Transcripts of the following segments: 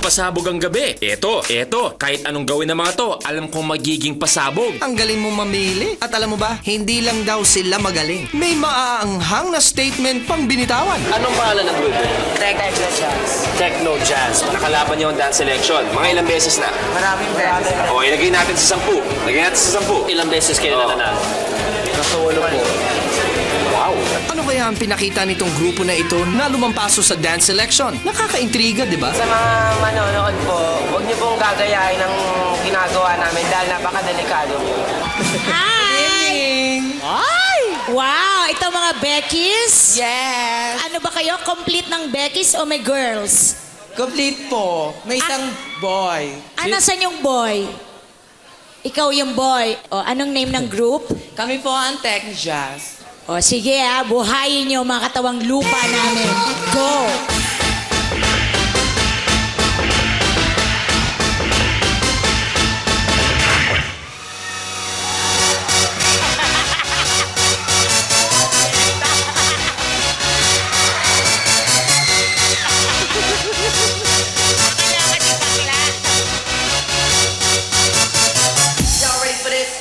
pasabog ang gabi. Eto, kahit anong gawin ng mga to, alam kong magiging pasabog. Ang galing mo mamili. At alam mo ba, hindi lang daw sila magaling. May maaanghang na statement pang binitawan. Anong pangalan ng grupo? Techno Jazz. Techno Jazz. Nakalaban niyo ang dance selection. Mga ilang beses na? Maraming beses. O, ilagay natin sa 10. Lagay natin sa 10. Ilang beses kayo nananalo? Nakawalo po. Wow. Ano kaya ang pinakita nitong grupo na ito na lumampaso sa dance selection? Nakakaintriga, di ba? Sa mga manonood po, huwag niyo pong gagayahin ang ginagawa namin dahil napakadelikado po. Hi! Ay! Wow! Ito mga Beckies? Yes. Ano ba kayo? Complete ng Beckies o may girls? Complete po. May isang boy. Nasaan yung boy? Ikaw yung boy. O, anong name ng group? Kami po ang Techno Jazz. O, sige buhayin niyo mga katawang lupa namin. Go! Y'all ready for this?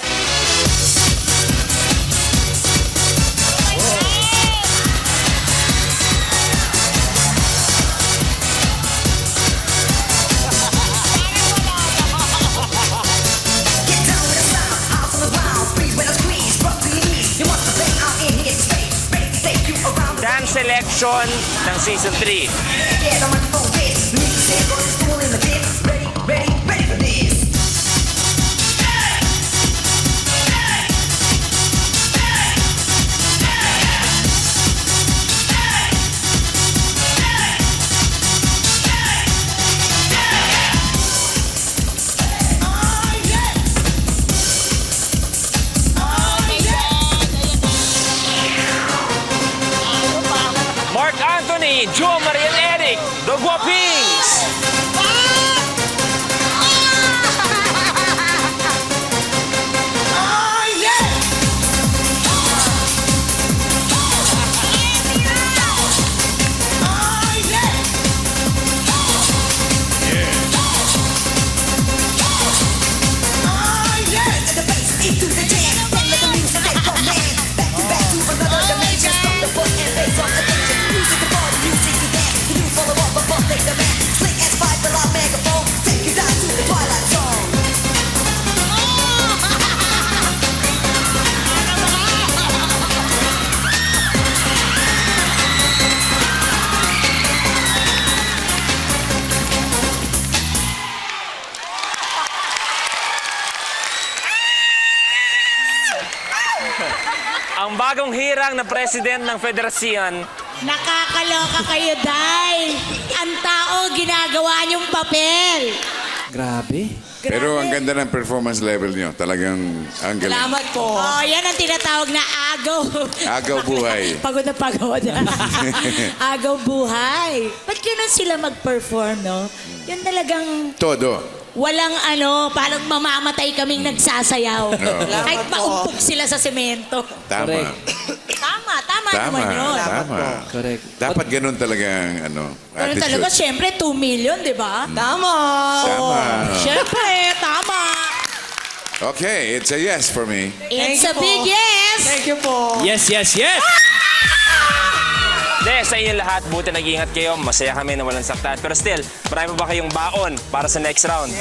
Dance selection ng season 3. Mark Anthony, Jo Marie and Eric, The Guapings! Ang bagong hirang na president ng federasyon. Nakakaloka kayo, Day. Ang tao, ginagawa niyong papel. Grabe. Pero ang ganda ng performance level nyo. Talagang ang galing. Salamat po. Oh, yan ang tinatawag na agaw. Agaw buhay. Pagod na pagod. Agaw buhay. Ba't ganun sila mag-perform, no? Yun talagang Todo. walang parang mamamatay kaming nagsasayaw. Kahit maumpog sila sa semento. Tama. Tama naman yun. Tama. Correct. Dapat ganun talagang Ganun attitude. talaga, syempre, 2 million, di ba? Tama. Tama. Syempre, tama. Okay, it's a yes for me. It's a Thank you big po. yes. Thank you po. Yes, yes, yes! De, sa inyo lahat, buti nag-iingat kayo. Masaya kami na walang saktan. Pero still, marami pa kayong baon para sa next round.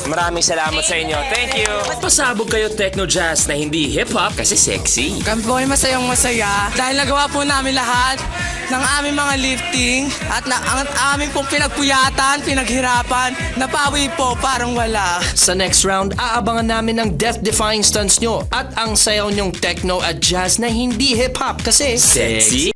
Maraming salamat sa inyo. Thank you! Pasabog kayo Techno Jazz na hindi hip-hop kasi sexy. Kami po ay masayang masaya dahil nagawa po namin lahat ng aming mga lifting at ang aming pong pinagpuyatan, pinaghirapan, napawi po parang wala. Sa next round, aabangan namin ang death-defying stunts nyo at ang sayaw nyong techno at jazz na hindi hip-hop kasi Sexy?